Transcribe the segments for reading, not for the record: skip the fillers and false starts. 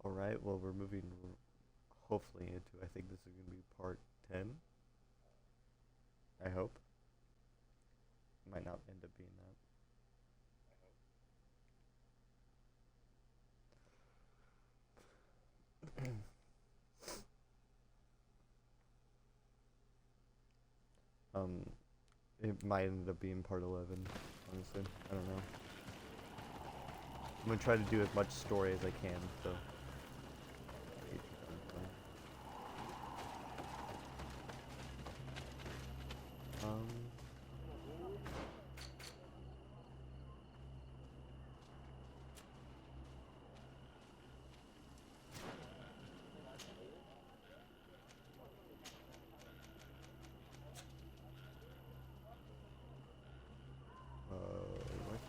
Alright, well, we're moving hopefully into, I think this is going to be part 10. I hope. Might not end up being that. It might end up being part 11, honestly. I don't know. I'm going to try to do as much story as I can, so. Um. What?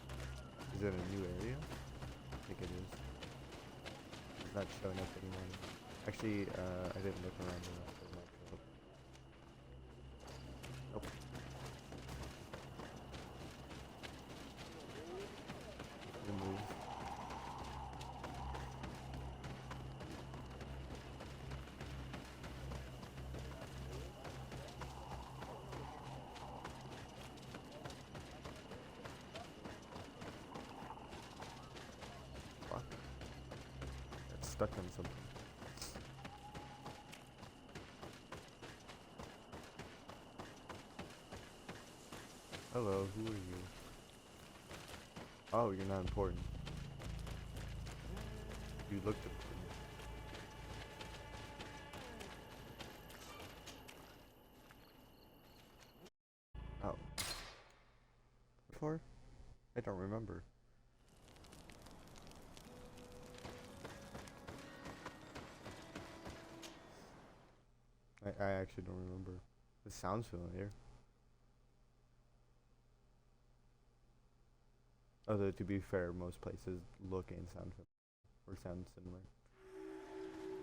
Is it a new area? I think it is. It's not showing up anymore. Actually, I didn't look around enough, so it might show up. Nope. Remove. Fuck. Got stuck on something. Hello, who are you? Oh, you're not important. You looked important. Oh. Before? I don't remember. I actually don't remember. This sounds familiar. Although, to be fair, most places look and sound similar.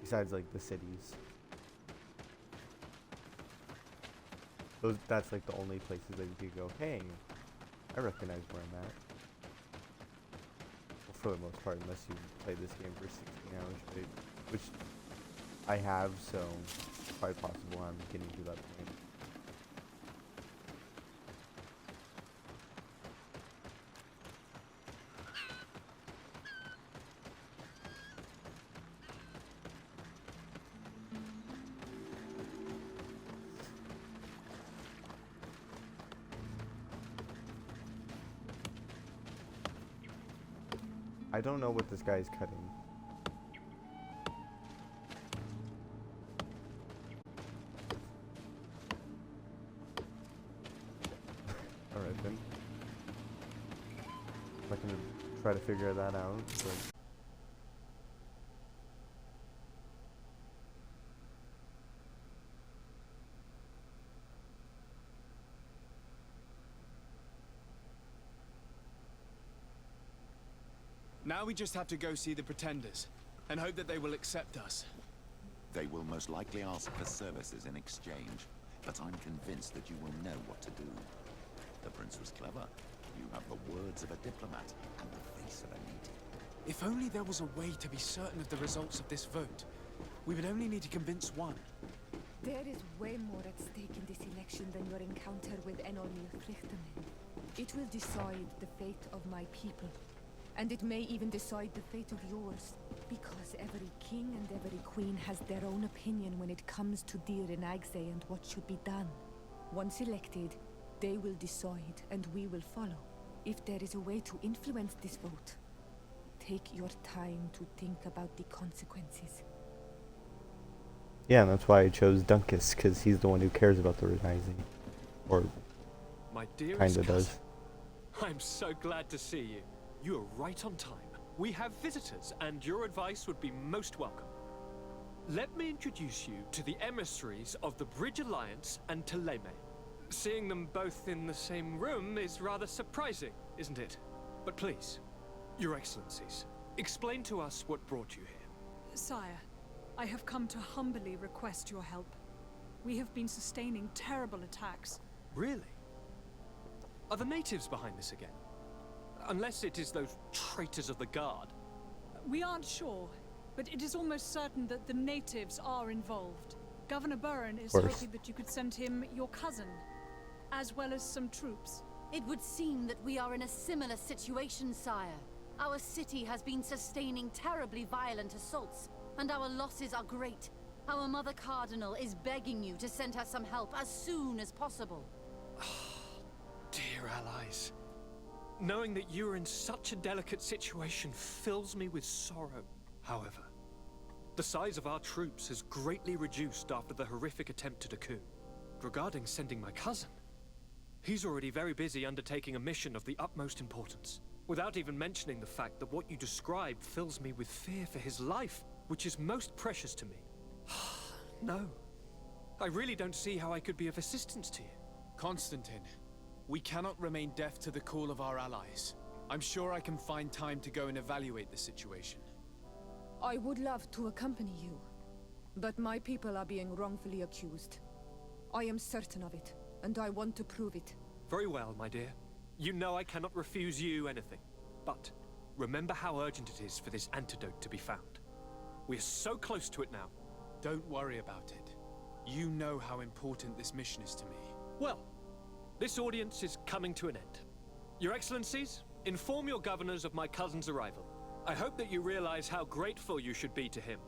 Besides, like, the cities. That's, like, the only places that you could go, hey, I recognize where I'm at. Well, for the most part, unless you play this game for 16 hours straight. Which I have, so it's quite possible I'm getting to that point. I don't know what this guy is cutting. Alright then. I'm not gonna try to figure that out, but... Now we just have to go see the Pretenders, and hope that they will accept us. They will most likely ask for services in exchange, but I'm convinced that you will know what to do. The prince was clever. You have the words of a diplomat and the face of a native. If only there was a way to be certain of the results of this vote. We would only need to convince one. There is way more at stake in this election than your encounter with Enormir Frichterman. It will decide the fate of my people. And it may even decide the fate of yours, because every king and every queen has their own opinion when it comes to Dir and Agse and what should be done. Once elected, they will decide, and we will follow. If there is a way to influence this vote, take your time to think about the consequences. Yeah, and that's why I chose Dunkus, because he's the one who cares about the Rising. Or My dearest kinda cousin, does. I'm so glad to see you. You are right on time. We have visitors, and your advice would be most welcome. Let me introduce you to the emissaries of the Bridge Alliance and Teleme. Seeing them both in the same room is rather surprising, isn't it? But please, Your Excellencies, explain to us what brought you here. Sire, I have come to humbly request your help. We have been sustaining terrible attacks. Really? Are the natives behind this again? Unless it is those traitors of the Guard. We aren't sure. but it is almost certain that the natives are involved. Governor Burren is course. hoping that you could send him your cousin, as well as some troops. It would seem that we are in a similar situation, sire. Our city has been sustaining terribly violent assaults, and our losses are great. Our Mother Cardinal is begging you to send her some help as soon as possible. Dear allies, knowing that you are in such a delicate situation fills me with sorrow. However, the size of our troops has greatly reduced after the horrific attempt at a coup. Regarding sending my cousin, he's already very busy undertaking a mission of the utmost importance, without even mentioning the fact that what you described fills me with fear for his life, which is most precious to me. No, I really don't see how I could be of assistance to you. Constantine, we cannot remain deaf to the call of our allies. I'm sure I can find time to go and evaluate the situation. I would love to accompany you, but my people are being wrongfully accused. I am certain of it, and I want to prove it. Very well, my dear. You know I cannot refuse you anything. But remember how urgent it is for this antidote to be found. We are so close to it now. Don't worry about it. You know how important this mission is to me. Well, this audience is coming to an end. Your Excellencies, inform your governors of my cousin's arrival. I hope that you realize how grateful you should be to him.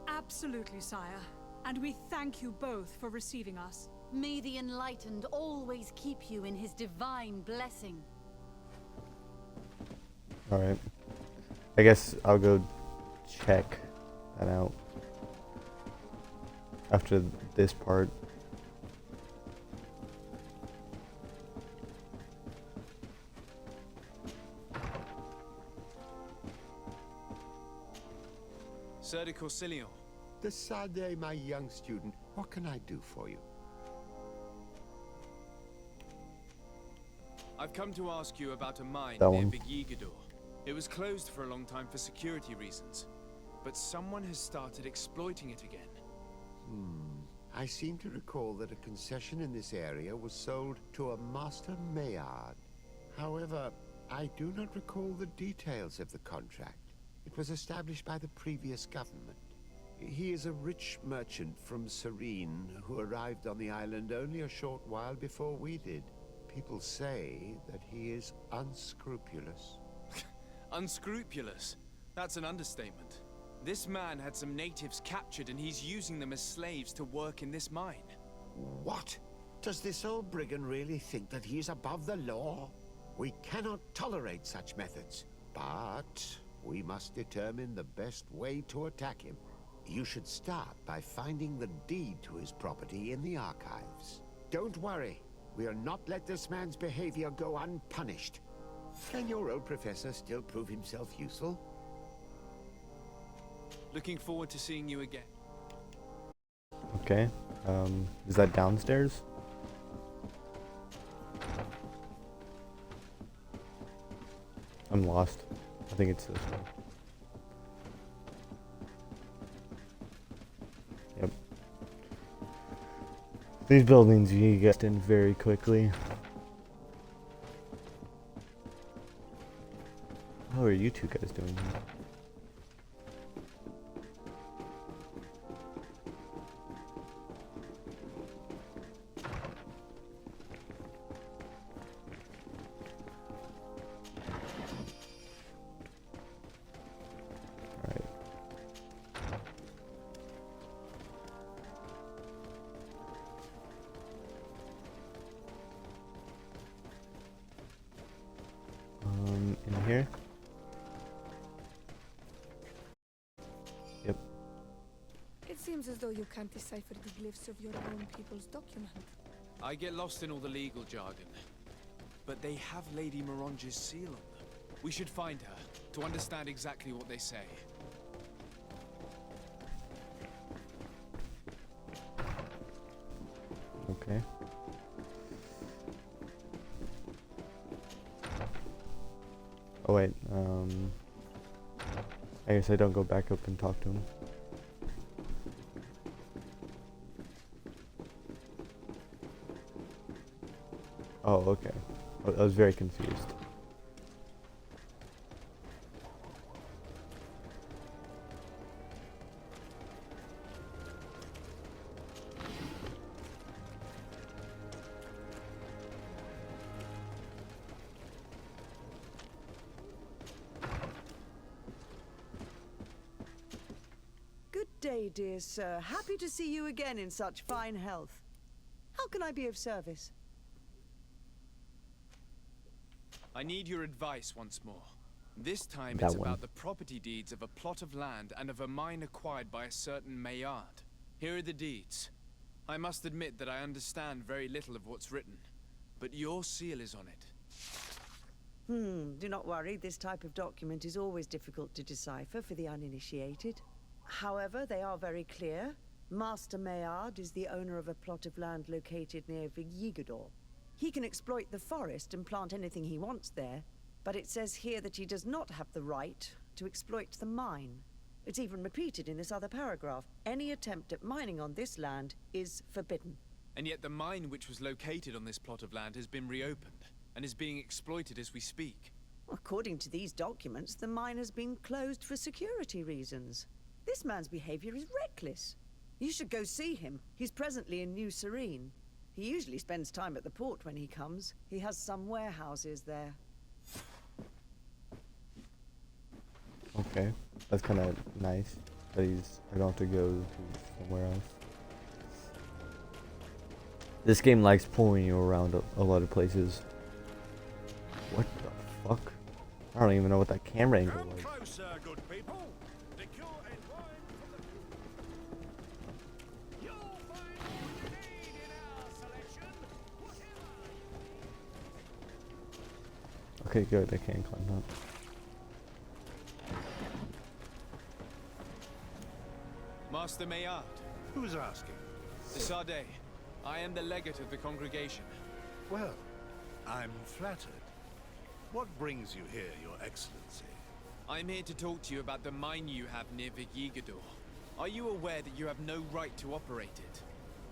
Absolutely, sire. And we thank you both for receiving us. May the Enlightened always keep you in his divine blessing. Alright. I guess I'll go check that out after this part. Sir de Corsilion. Decidez, my young student, what can I do for you? I've come to ask you about a mine That near one. Big Yigador. It was closed for a long time for security reasons, but someone has started exploiting it again. I seem to recall that a concession in this area was sold to a Master Maillard. However, I do not recall the details of the contract. It was established by the previous government. He is a rich merchant from Serene who arrived on the island only a short while before we did. People say that he is unscrupulous. Unscrupulous? That's an understatement. This man had some natives captured and he's using them as slaves to work in this mine. What? Does this old brigand really think that he is above the law? We cannot tolerate such methods, but we must determine the best way to attack him. You should start by finding the deed to his property in the archives. Don't worry, we'll not let this man's behavior go unpunished. Can your old professor still prove himself useful? Looking forward to seeing you again. Okay. Is that downstairs? I'm lost. I think it's this one. Yep. These buildings you get in very quickly. How are you two guys doing here? Alright. In here? Yep. It seems as though you can't decipher the glyphs of your own people's document. I get lost in all the legal jargon, but they have Lady Morange's seal on them. We should find her to understand exactly what they say. Okay. Oh wait, I guess I don't go back up and talk to him. Oh, okay. I was very confused. day, dear sir. Happy to see you again in such fine health. How can I be of service? I need your advice once more. This time That it's one. about the property deeds of a plot of land and of a mine acquired by a certain Maillard. Here are the deeds. I must admit that I understand very little of what's written, but your seal is on it. Do not worry. This type of document is always difficult to decipher for the uninitiated. However, they are very clear. Master Maillard is the owner of a plot of land located near Vigigador. He can exploit the forest and plant anything he wants there, but it says here that he does not have the right to exploit the mine. It's even repeated in this other paragraph. Any attempt at mining on this land is forbidden. And yet the mine which was located on this plot of land has been reopened and is being exploited as we speak. According to these documents, the mine has been closed for security reasons. This man's behavior is reckless. You should go see him. He's presently in New Serene. He usually spends time at the port when he comes. He has some warehouses there. Okay, that's kind of nice. That I don't have to go to somewhere else. This game likes pulling you around a lot of places. What the fuck? I don't even know what that camera angle was. Come closer, good people. Liqueur and wine from the... You'll find what you need in our selection. Whatever. Okay, good. I can't climb up. Master Maillard. Who's asking? Sade, I am the legate of the congregation. Well, I'm flattered. What brings you here, Your Excellency? I'm here to talk to you about the mine you have near Vigigador. Are you aware that you have no right to operate it?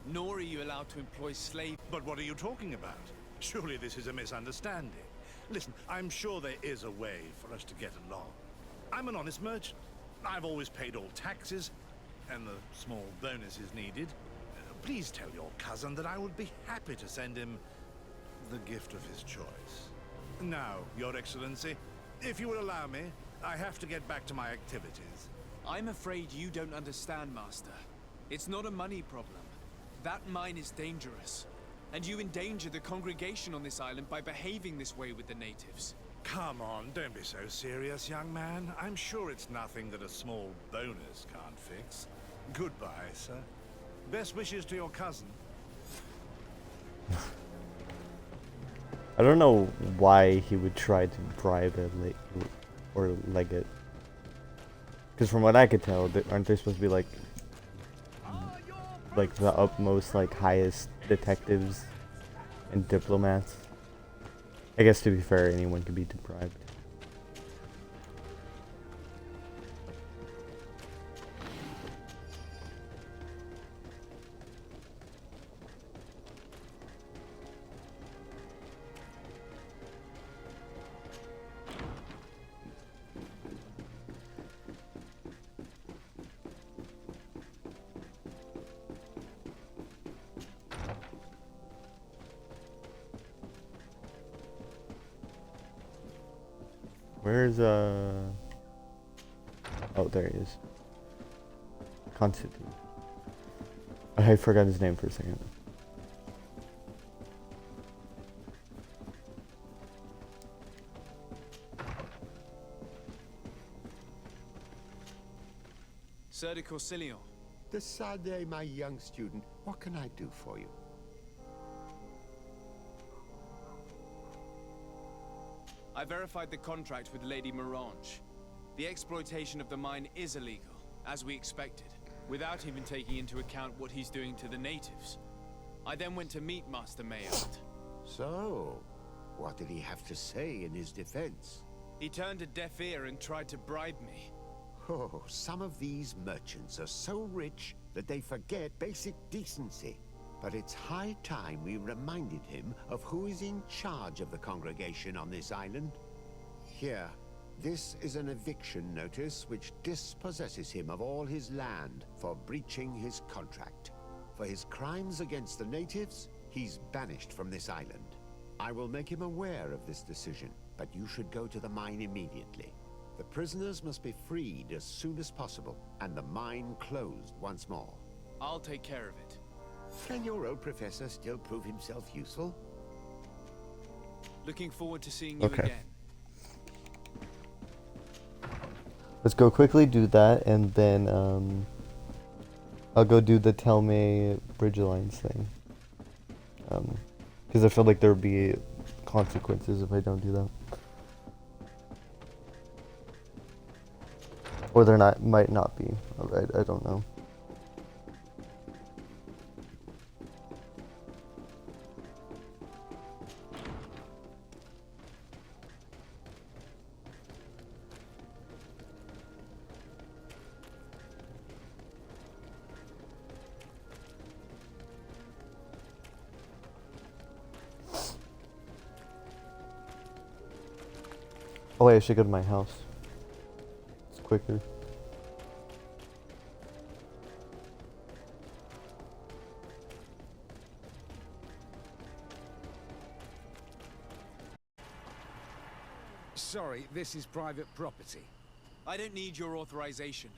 Nor are you allowed to employ slaves? But what are you talking about? Surely this is a misunderstanding. Listen, I'm sure there is a way for us to get along. I'm an honest merchant. I've always paid all taxes, and the small bonuses needed. Please tell your cousin that I would be happy to send him the gift of his choice. Now, Your Excellency, if you will allow me, I have to get back to my activities. I'm afraid you don't understand, Master. It's not a money problem. That mine is dangerous. And you endanger the congregation on this island by behaving this way with the natives. Come on, don't be so serious, young man. I'm sure it's nothing that a small bonus can't fix. Goodbye, sir. Best wishes to your cousin. I don't know why he would try to bribe a legate. Because from what I could tell, aren't they supposed to be like the utmost, highest detectives and diplomats? I guess to be fair, anyone could be bribed. Where's oh, there he is. Constantine. I forgot his name for a second. Sir de Corsilion. Sade, my young student, what can I do for you? I verified the contract with Lady Morange. The exploitation of the mine is illegal, as we expected, without even taking into account what he's doing to the natives. I then went to meet Master Maillard. So, what did he have to say in his defense? He turned a deaf ear and tried to bribe me. Oh, some of these merchants are so rich that they forget basic decency. But it's high time we reminded him of who is in charge of the congregation on this island. Here, this is an eviction notice which dispossesses him of all his land for breaching his contract. For his crimes against the natives, he's banished from this island. I will make him aware of this decision, but you should go to the mine immediately. The prisoners must be freed as soon as possible, and the mine closed once more. I'll take care of it. Can your old professor still prove himself useful? Looking forward to seeing you Okay. again. Let's go quickly do that, and then I'll go do the Tell Me Bridge Alliance thing. Because I feel like there would be consequences if I don't do that. Or there might not be. I don't know. Oh wait, I should go to my house. It's quicker. Sorry, this is private property. I don't need your authorization.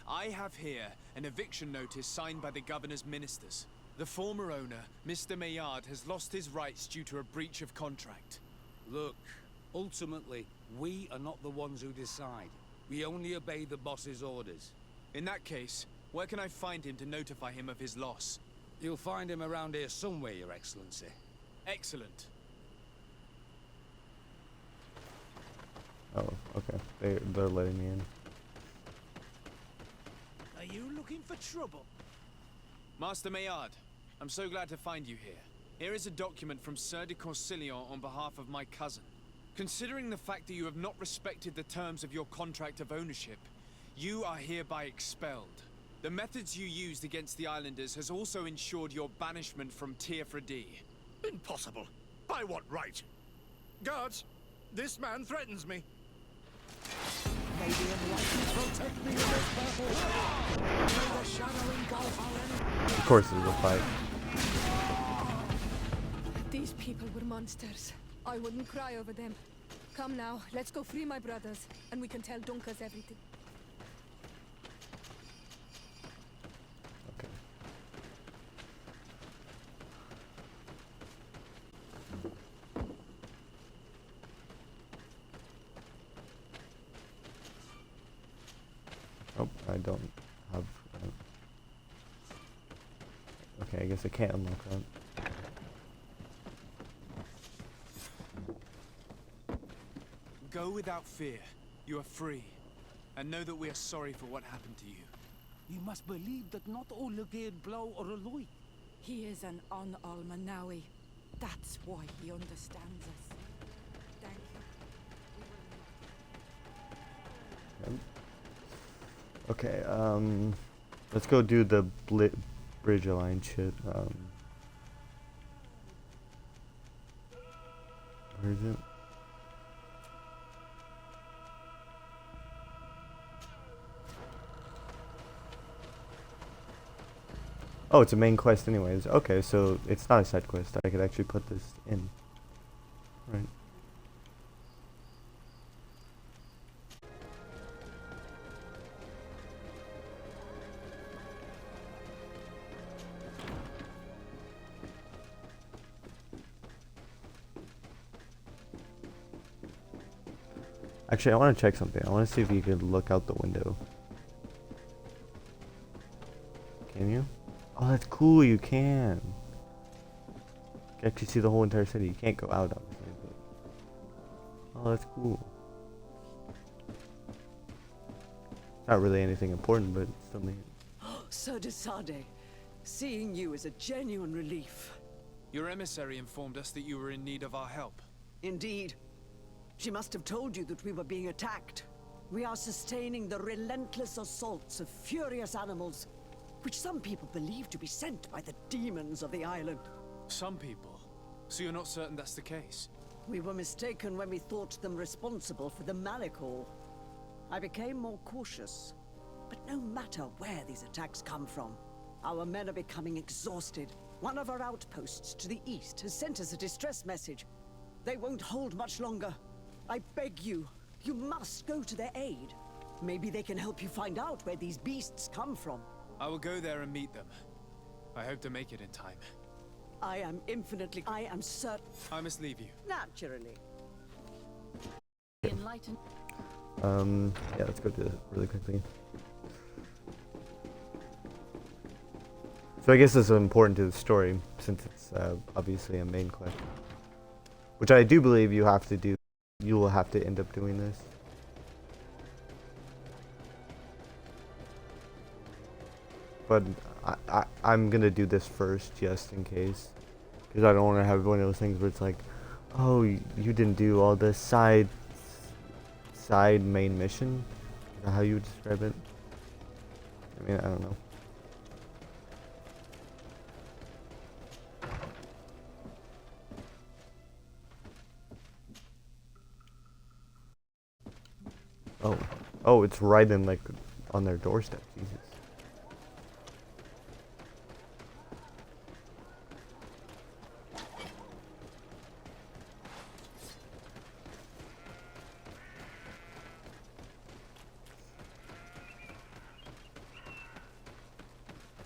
I have here an eviction notice signed by the governor's ministers. The former owner, Mr. Maillard, has lost his rights due to a breach of contract. Look, ultimately, we are not the ones who decide. We only obey the boss's orders. In that case, where can I find him to notify him of his loss? You'll find him around here somewhere, Your Excellency. Excellent. Oh, okay. They're letting me in. Are you looking for trouble? Master Maillard, I'm so glad to find you here. Here is a document from Sir de Corsillon on behalf of my cousin. Considering the fact that you have not respected the terms of your contract of ownership, you are hereby expelled. The methods you used against the islanders has also ensured your banishment from Tier-Fredi. Impossible. By what right? Guards, this man threatens me. May the enlightened protect me in this battle. May the shadow engulf our enemy. Of course there's a fight. These people were monsters. I wouldn't cry over them. Come now, let's go free my brothers, and we can tell Dunkas everything. Okay. Oh, I don't have... okay, I guess I can't unlock that. Go without fear. You are free. And know that we are sorry for what happened to you. You must believe that not all Legade Blow or Aloy. He is an Almanawi. That's why he understands us. Thank you. Okay, let's go do the Bridge Alliance shit. Where is it? Oh, it's a main quest anyways. Okay, so it's not a side quest. I could actually put this in. Right. Actually, I want to check something. I want to see if you could look out the window. Can you? Oh, that's cool. You can. You can actually see the whole entire city. You can't go out, obviously. But... oh, that's cool. Not really anything important, but it's still neat. Sir de Sade, seeing you is a genuine relief. Your emissary informed us that you were in need of our help. Indeed. She must have told you that we were being attacked. We are sustaining the relentless assaults of furious animals, which some people believe to be sent by the demons of the island. Some people? So you're not certain that's the case? We were mistaken when we thought them responsible for the Malicor. I became more cautious. But no matter where these attacks come from, our men are becoming exhausted. One of our outposts to the east has sent us a distress message. They won't hold much longer. I beg you, You must go to their aid. Maybe they can help you find out where these beasts come from. I will go there and meet them. I hope to make it in time. I am certain. I must leave you. Naturally. Enlightened. Yeah, let's go do this really quickly. So I guess this is important to the story, since it's obviously a main quest. Which I do believe you have to do. You will have to end up doing this. But I'm gonna do this first, just in case. Because I don't want to have one of those things where it's like, oh, you didn't do all the side main mission? Is that how you would describe it? I mean, I don't know. Oh, it's right in, like, on their doorstep. Jesus.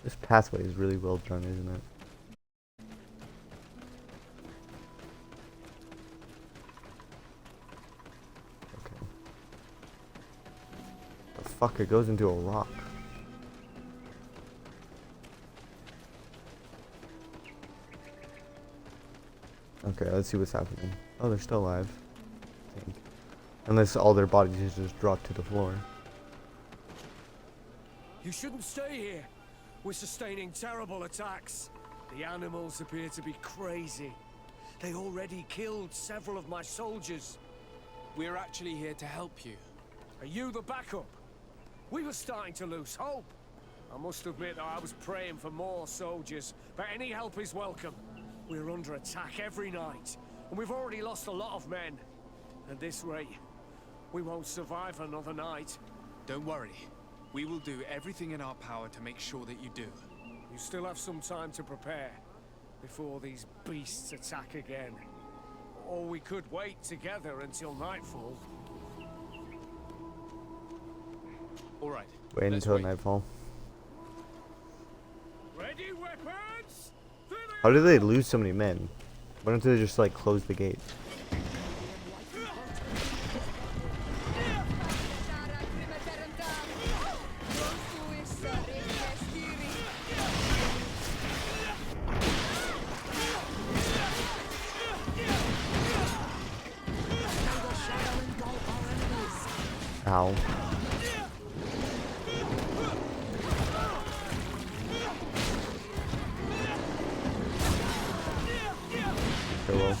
This pathway is really well done, isn't it? Fuck, it goes into a rock. Okay, let's see what's happening. Oh, they're still alive. I think. Unless all their bodies just dropped to the floor. You shouldn't stay here. We're sustaining terrible attacks. The animals appear to be crazy. They already killed several of my soldiers. We're actually here to help you. Are you the backup? We were starting to lose hope. I must admit I was praying for more soldiers, but any help is welcome. We're under attack every night, and we've already lost a lot of men. At this rate, we won't survive another night. Don't worry. We will do everything in our power to make sure that you do. You still have some time to prepare, before these beasts attack again. Or we could wait together until nightfall. All right. Wait until nightfall. Ready weapons? How do they lose so many men? Why don't they just like close the gate? Ow. Hello.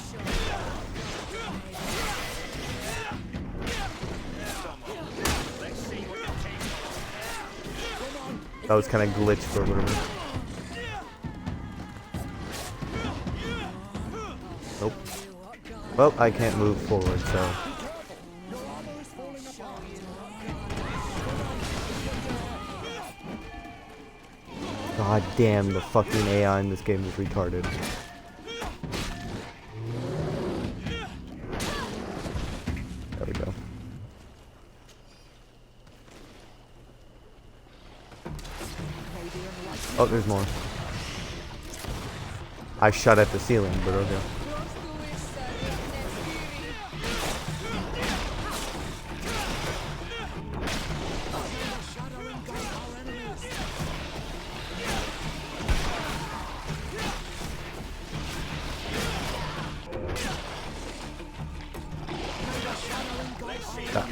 That was kind of glitched for a little bit. Nope. Well, I can't move forward, so. God damn, the fucking AI in this game is retarded. There we go. Oh, there's more. I shot at the ceiling, but okay.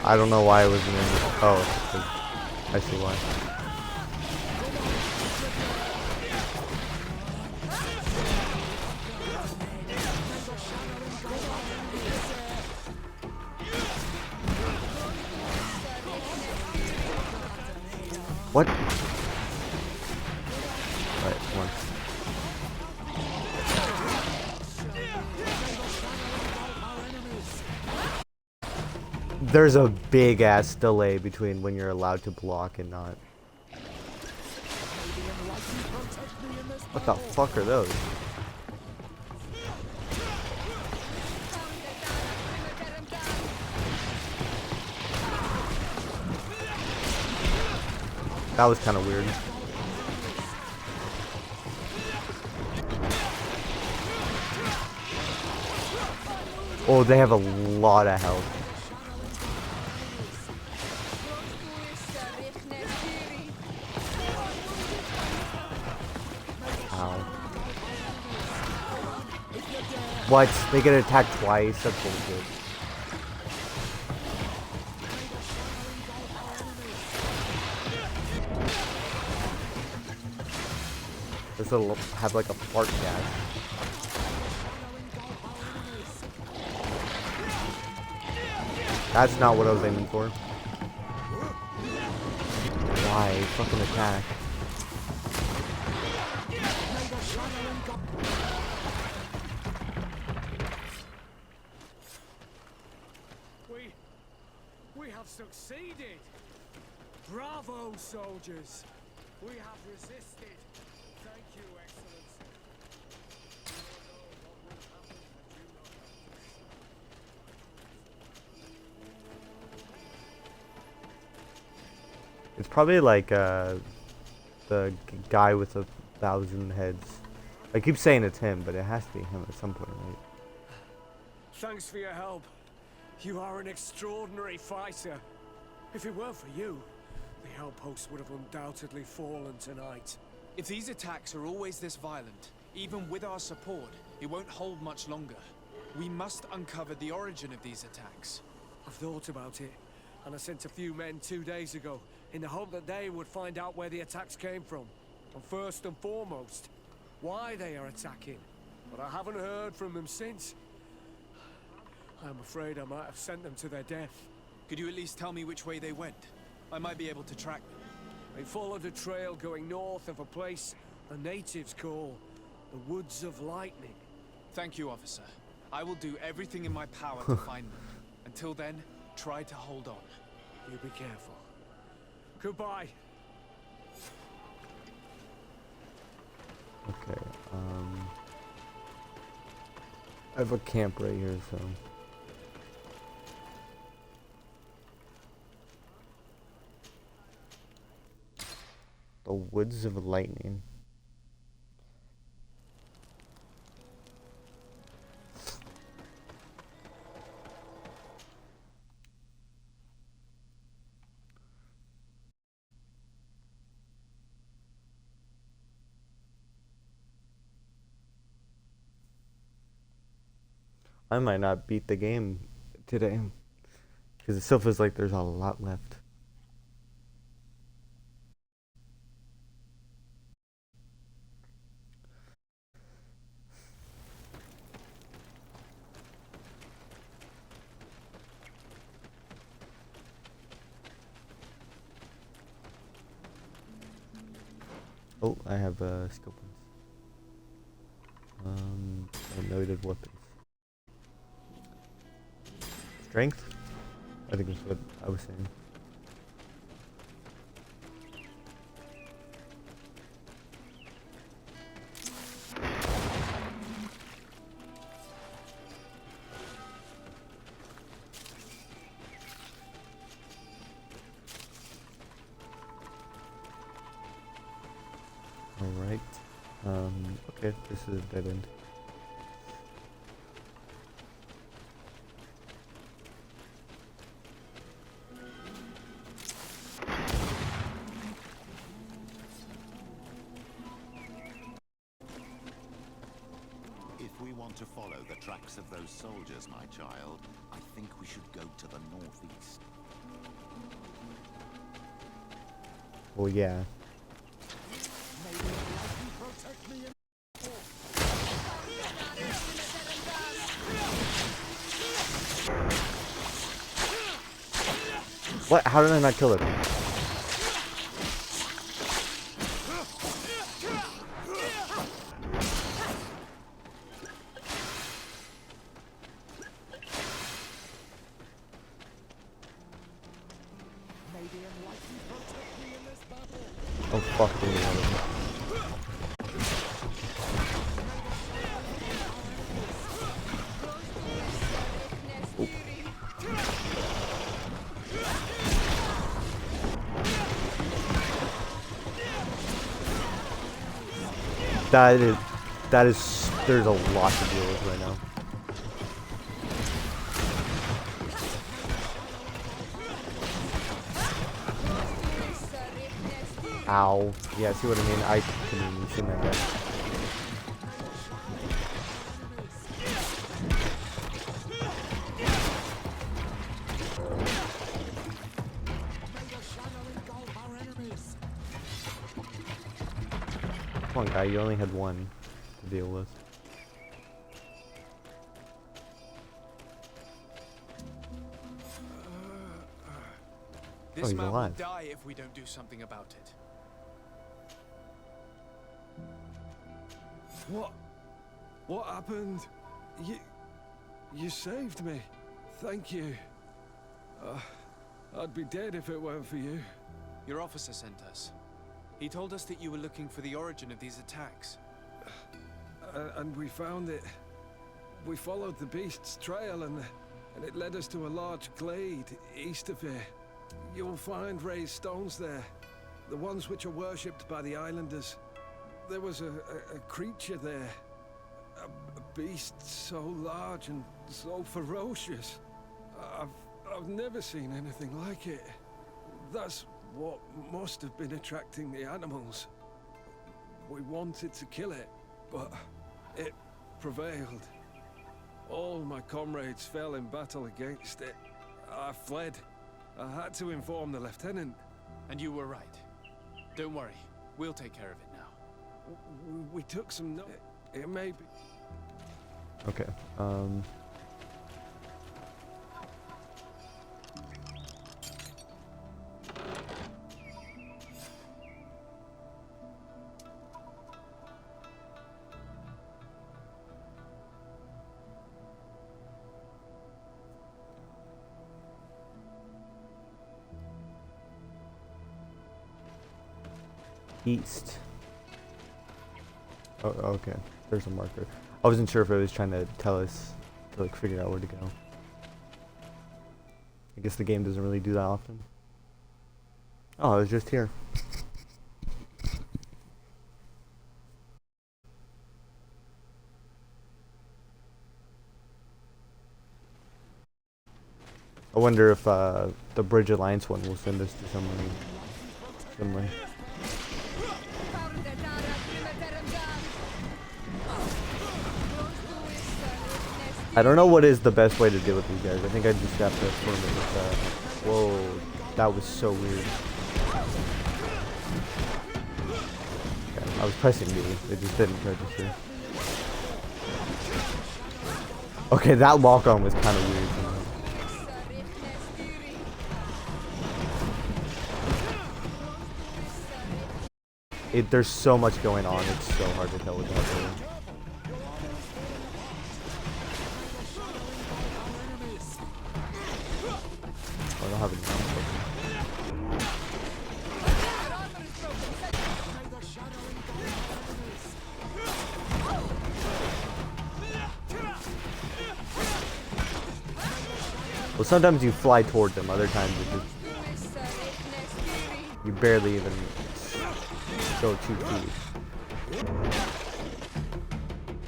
I don't know why I wasn't in. Oh, I see why. What? Alright, come on. There's a big ass delay between when you're allowed to block and not. What the fuck are those? That was kind of weird. Oh, they have a lot of health. Ow. What? They get attacked twice? That's bullshit. This will have like a fart gas. That's not what I was aiming for. Why? Fucking attack. We have succeeded! Bravo, soldiers! We have resisted! Thank you, Excellency. It's probably like the guy with 1,000 heads. I keep saying it's him, but it has to be him at some point, right? Thanks for your help. You are an extraordinary fighter. If it weren't for you, the outpost would have undoubtedly fallen tonight. If these attacks are always this violent, even with our support, it won't hold much longer. We must uncover the origin of these attacks. I've thought about it, and I sent a few men 2 days ago in the hope that they would find out where the attacks came from. And first and foremost, why they are attacking. But I haven't heard from them since. I'm afraid I might have sent them to their death. Could you at least tell me which way they went? I might be able to track them. They followed a trail going north of a place the natives call the Woods of Lightning. Thank you, officer. I will do everything in my power to find them. Until then, try to hold on. You be careful. Goodbye. Okay, I have a camp right here, so... The Woods of Lightning. I might not beat the game today, because it still feels like there's a lot left. Oh, I have skill points. Noted weapons. Strength? I think that's what I was saying. Alright. Okay, this is a dead end. If we want to follow the tracks of those soldiers, my child, I think we should go to the northeast. Well, yeah. What? How did I not kill it? Oh fuck me. That is, there's a lot to deal with right now. Ow. Yeah, see what I mean? I can see that guy. Come on, guy, you only had one to deal with. This he's man alive. will die if we don't do something about it. What happened? You saved me. Thank you. I'd be dead if it weren't for you. Your officer sent us. He told us that you were looking for the origin of these attacks. And we found it. We followed the beast's trail and it led us to a large glade east of here. You'll find raised stones there. The ones which are worshipped by the islanders. There was a creature there. A beast so large and so ferocious. I've never seen anything like it. That's what must have been attracting the animals. We wanted to kill it, but it prevailed. All my comrades fell in battle against it. I fled. I had to inform the lieutenant. And you were right. Don't worry, we'll take care of it now. We took some note. It may be... Okay, east. Oh, okay. There's a marker. I wasn't sure if it was trying to tell us to like figure out where to go. I guess the game doesn't really do that often. Oh, it was just here. I wonder if the Bridge Alliance one will send us to somewhere similar. I don't know what is the best way to deal with these guys. I think I just have to swim it with whoa, that was so weird. Okay, I was pressing B, it just didn't register. Okay, that walk-on was kind of weird. There's so much going on, it's so hard to tell what's happening. I don't have any well, sometimes you fly toward them, other times it just... You barely even go 2 feet.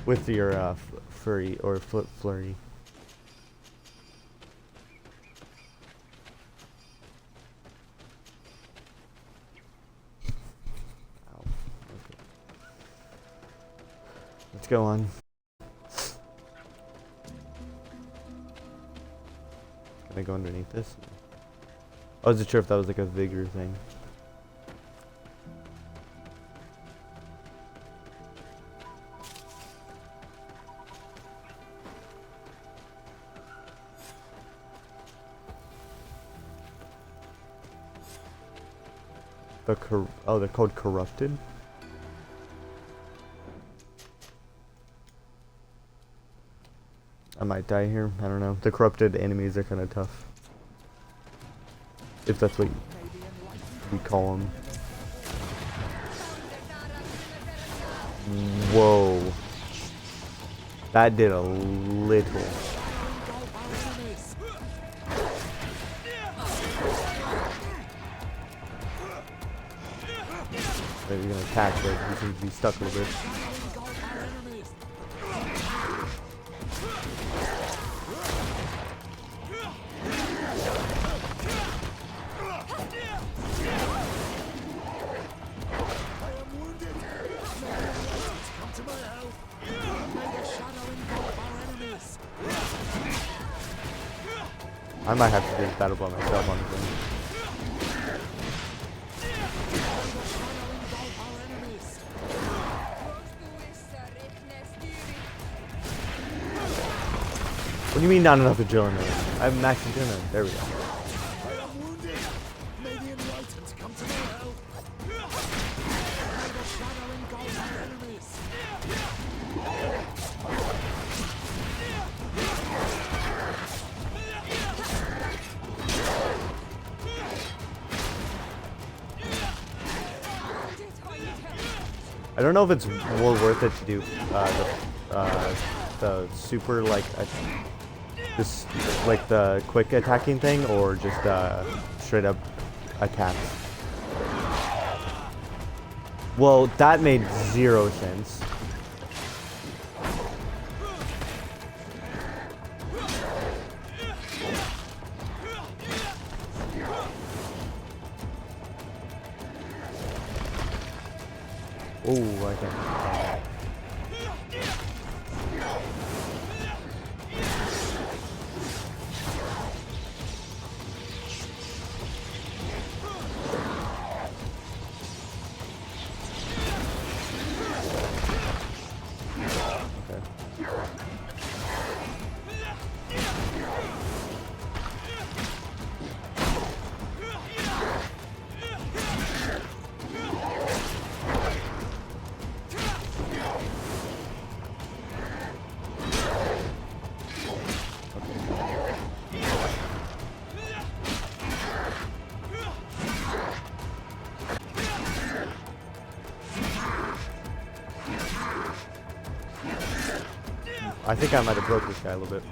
With your furry or flurry. Let's go on. Can I go underneath this? I wasn't sure if that was like a vigor thing. The code corrupted. I might die here. I don't know. The corrupted enemies are kind of tough. If that's what we call them. Whoa. That did a little. that he's gonna attack, but he seems to be stuck a little bit. I might have to do this battle by myself on this one. What do you mean not enough adrenaline? I have max adrenaline. There we go. I don't know if it's more worth it to do the super like this like the quick attacking thing or just straight up attacks. Well, that made 0 sense. Oh, I can't. I think I might have broke this guy a little bit.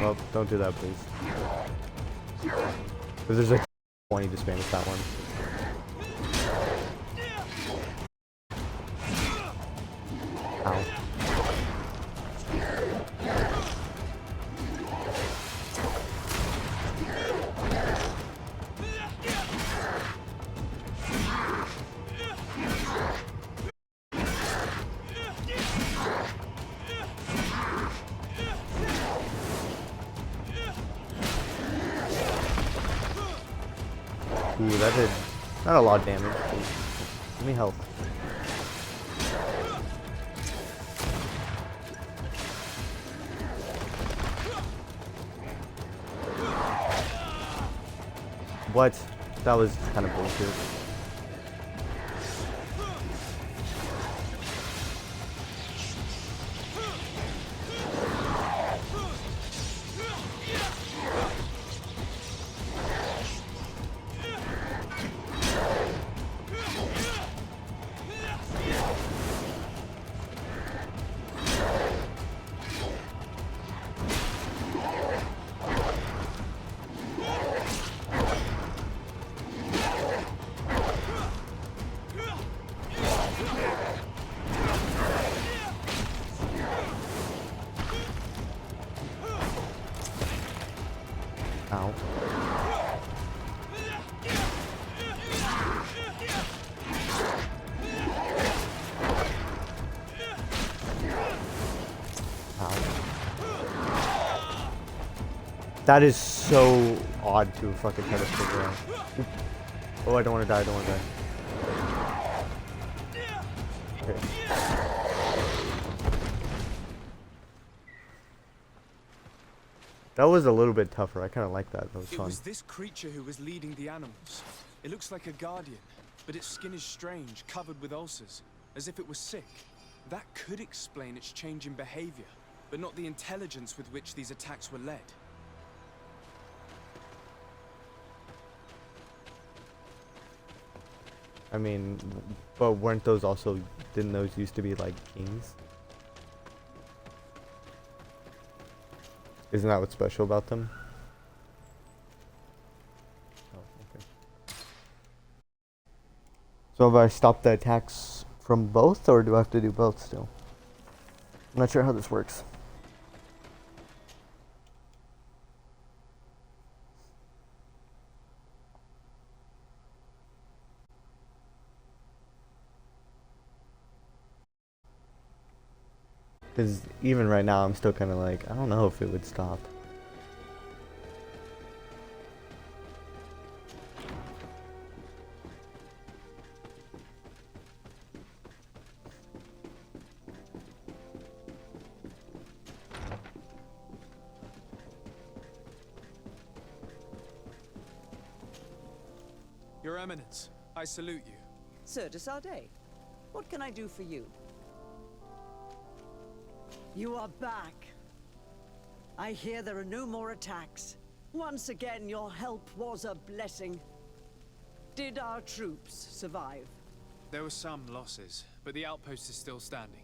Well, don't do that, please. Because there's like 20 to spam with that one. Ow. Ooh, that did not a lot of damage. Give me health. What? That was kind of bullshit. Ow. Ow. That is so odd to fucking try to figure out. Oh, I don't want to die, I don't want to die. Okay. That was a little bit tougher. I kind of like that. That was fun. It was this creature who was leading the animals. It looks like a guardian, but its skin is strange, covered with ulcers, as if it was sick. That could explain its change in behavior, but not the intelligence with which these attacks were led. I mean, but weren't those also, didn't those used to be like kings? Isn't that what's special about them? Oh, okay. So have I stopped the attacks from both, or do I have to do both still? I'm not sure how this works. Because even right now, I'm still kind of like, I don't know if it would stop. Your Eminence, I salute you. Sir de Sardet, what can I do for you? You are back. I hear there are no more attacks. Once again, your help was a blessing. Did our troops survive? There were some losses, but the outpost is still standing.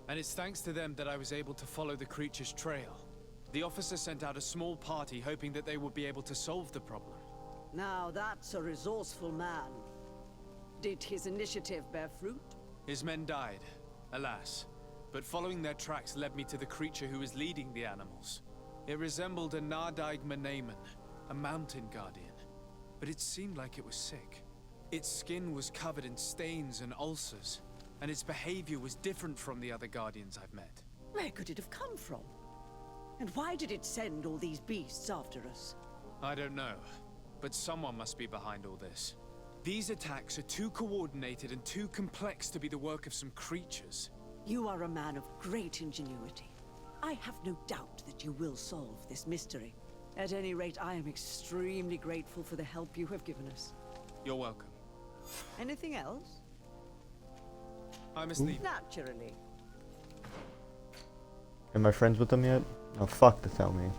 And it's thanks to them that I was able to follow the creature's trail. The officer sent out a small party hoping that they would be able to solve the problem. Now that's a resourceful man. Did his initiative bear fruit? His men died, alas. But following their tracks led me to the creature who was leading the animals. It resembled a Nardaig Menaemon, a mountain guardian. But it seemed like it was sick. Its skin was covered in stains and ulcers, and its behavior was different from the other guardians I've met. Where could it have come from? And why did it send all these beasts after us? I don't know, but someone must be behind all this. These attacks are too coordinated and too complex to be the work of some creatures. You are a man of great ingenuity. I have no doubt that you will solve this mystery. At any rate, I am extremely grateful for the help you have given us. You're welcome. Anything else? I must leave. Naturally. Am I friends with them yet? Oh, fuck to tell me.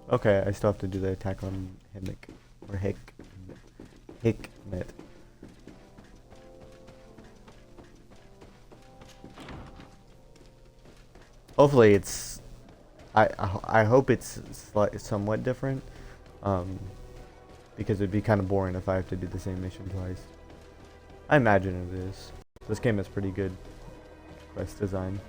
Okay, I still have to do the attack on Himmick. Or Hickmet. Hopefully it's... I hope it's somewhat different. Because it'd be kind of boring if I have to do the same mission twice. I imagine it is. This game has pretty good quest design.